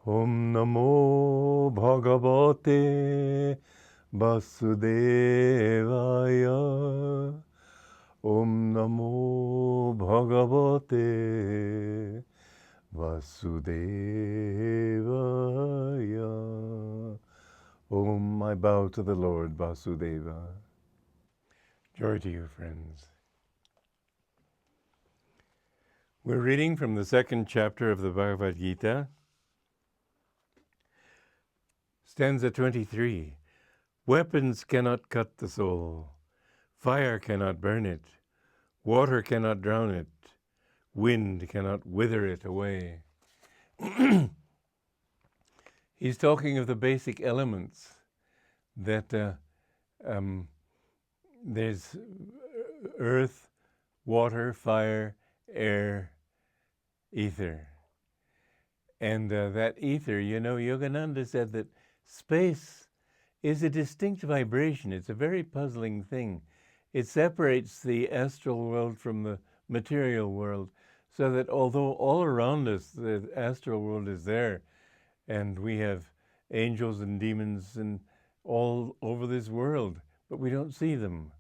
Om Namo Bhagavate Vasudevaya. Om Namo Bhagavate Vasudevaya. Om, I bow to the Lord Vasudeva. Joy to you, friends. We're reading from the second chapter of the Bhagavad Gita, stanza 23. Weapons cannot cut the soul. Fire cannot burn it. Water cannot drown it. Wind cannot wither it away. He's talking of the basic elements that there's earth, water, fire, air, ether. And that ether, Yogananda said that space is a distinct vibration. It's a very puzzling thing. It separates the astral world from the material world, so that although all around us the astral world is there, and we have angels and demons and all over this world, but we don't see them.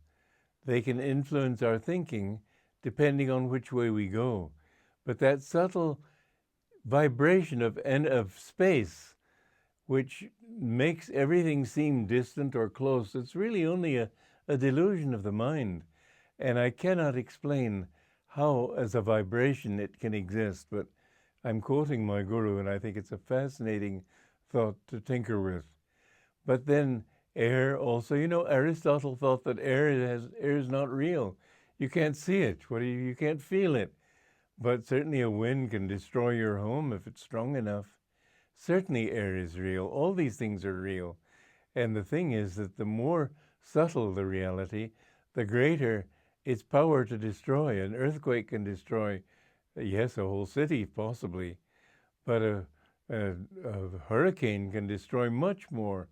They can influence our thinking depending on which way we go. But that subtle vibration of space, which makes everything seem distant or close, it's really only a delusion of the mind. And I cannot explain how, as a vibration, it can exist, but I'm quoting my guru, and I think it's a fascinating thought to tinker with. But then air also, Aristotle thought that air is not real. You can't see it. You can't feel it. But certainly a wind can destroy your home if it's strong enough. Certainly air is real. All these things are real. And the thing is that the more subtle the reality, the greater its power to destroy. An earthquake can destroy, yes, a whole city possibly, but a hurricane can destroy much more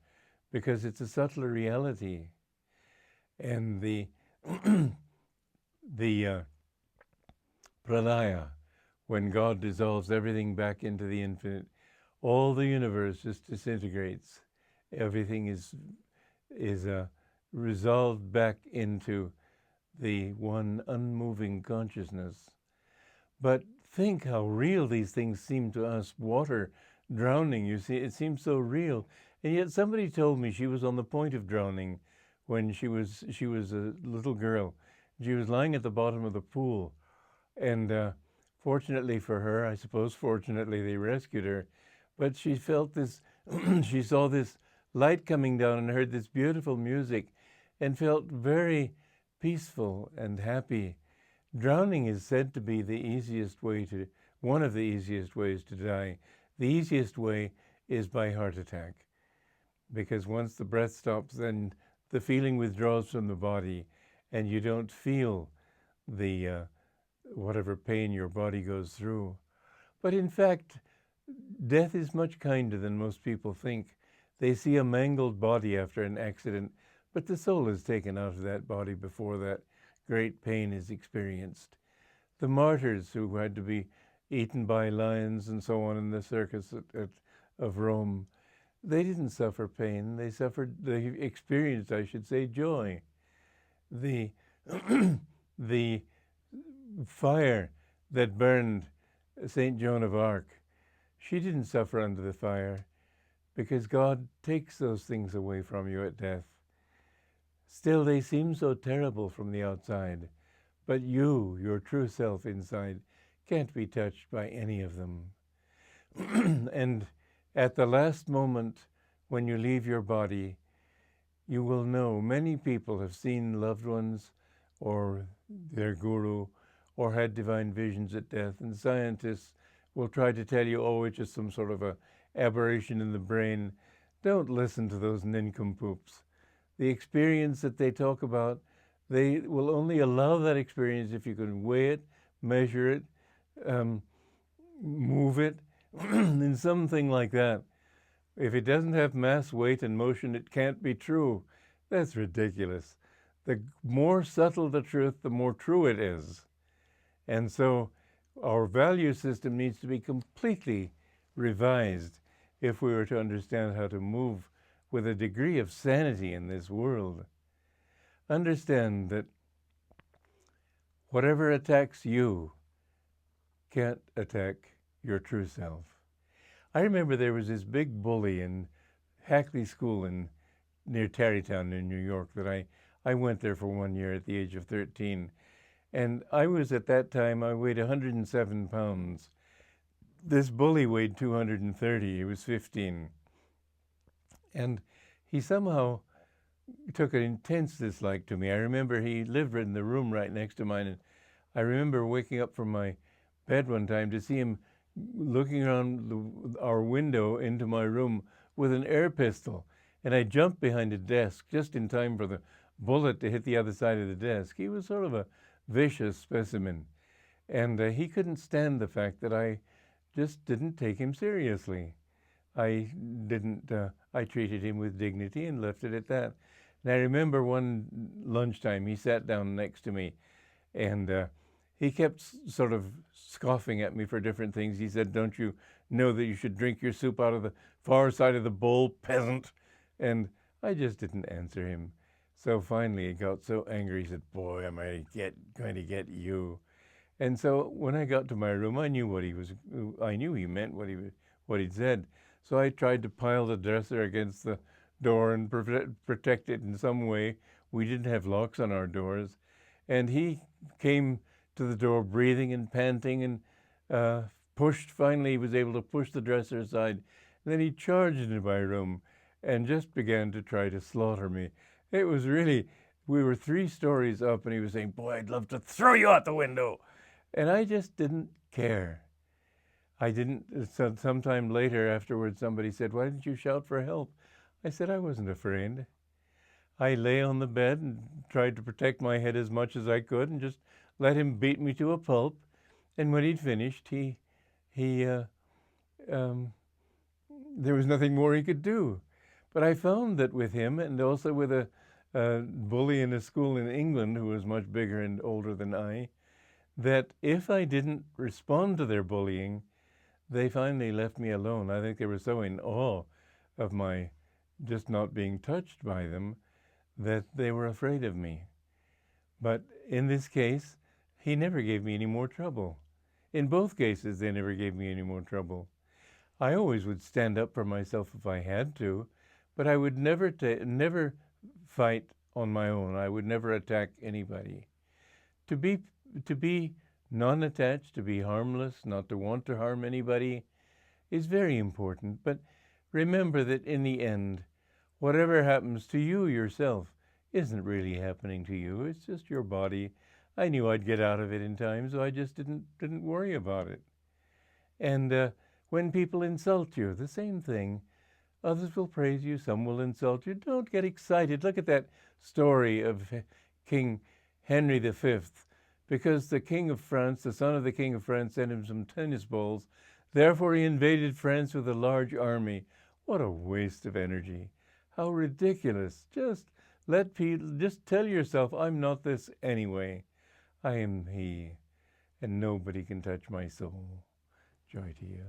because it's a subtler reality. And the pralaya, when God dissolves everything back into the infinite, all the universe just disintegrates. Everything is resolved back into the one unmoving consciousness. But think how real these things seem to us. Water drowning, you see, it seems so real. And yet somebody told me she was on the point of drowning when she was a little girl. She was lying at the bottom of the pool. And fortunately for her, I suppose fortunately they rescued her, but she felt this, she saw this light coming down and heard this beautiful music and felt very peaceful and happy. Drowning is said to be one of the easiest ways to die. The easiest way is by heart attack, because once the breath stops, then the feeling withdraws from the body and you don't feel the whatever pain your body goes through. But in fact, death is much kinder than most people think. They see a mangled body after an accident, but the soul is taken out of that body before that great pain is experienced. The martyrs who had to be eaten by lions and so on in the circus of Rome, they didn't suffer pain. They experienced, I should say, joy. The fire that burned St. Joan of Arc, she didn't suffer under the fire because God takes those things away from you at death. Still, they seem so terrible from the outside, but you, your true self inside, can't be touched by any of them. And at the last moment when you leave your body, you will know many people have seen loved ones or their guru or had divine visions at death, and scientists will try to tell you, oh, it's just some sort of a aberration in the brain. Don't listen to those nincompoops. The experience that they talk about, they will only allow that experience if you can weigh it, measure it, move it, in something like that. If it doesn't have mass, weight, and motion, it can't be true. That's ridiculous. The more subtle the truth, the more true it is. And so our value system needs to be completely revised. if we were to understand how to move with a degree of sanity in this world. Understand that whatever attacks you can't attack your true self. I remember there was this big bully in Hackley School near Tarrytown in New York that I went there for 1 year at the age of 13. And I was, at that time, I weighed 107 pounds. This bully weighed 230. He was 15. And he somehow took an intense dislike to me. I remember he lived in the room right next to mine, and I remember waking up from my bed one time to see him looking around our window into my room with an air pistol. And I jumped behind a desk just in time for the bullet to hit the other side of the desk. He was sort of a vicious specimen. And he couldn't stand the fact that I just didn't take him seriously. I treated him with dignity and left it at that. And I remember one lunchtime, he sat down next to me, and he kept sort of scoffing at me for different things. He said, "Don't you know that you should drink your soup out of the far side of the bowl, peasant?" And I just didn't answer him. So finally he got so angry, he said, "Boy, am I going to get you." And so when I got to my room, I knew he meant what he'd said. So I tried to pile the dresser against the door and protect it in some way. We didn't have locks on our doors. And he came to the door breathing and panting, and finally he was able to push the dresser aside. And then he charged into my room and just began to try to slaughter me. It was really, we were 3 stories up, and he was saying, "Boy, I'd love to throw you out the window." And I just didn't care. I didn't. Sometime later, afterwards, somebody said, "Why didn't you shout for help?" I said I wasn't afraid. I lay on the bed and tried to protect my head as much as I could and just let him beat me to a pulp. And when he'd finished, there was nothing more he could do. But I found that with him, and also with a bully in a school in England who was much bigger and older than I, that if I didn't respond to their bullying, they finally left me alone. I think they were so in awe of my just not being touched by them that they were afraid of me. But in this case, he never gave me any more trouble. In both cases, they never gave me any more trouble. I always would stand up for myself if I had to, but I would never fight on my own. I would never attack anybody. To be non-attached, to be harmless, not to want to harm anybody, is very important. But remember that in the end, whatever happens to you yourself isn't really happening to you. It's just your body. I knew I'd get out of it in time, so I just didn't worry about it. And when people insult you, the same thing. Others will praise you, some will insult you. Don't get excited. Look at that story of King Henry V. Because the King of France, the son of the King of France, sent him some tennis balls. Therefore he invaded France with a large army. What a waste of energy. How ridiculous. Just tell yourself, I'm not this anyway. I am he, and nobody can touch my soul. Joy to you.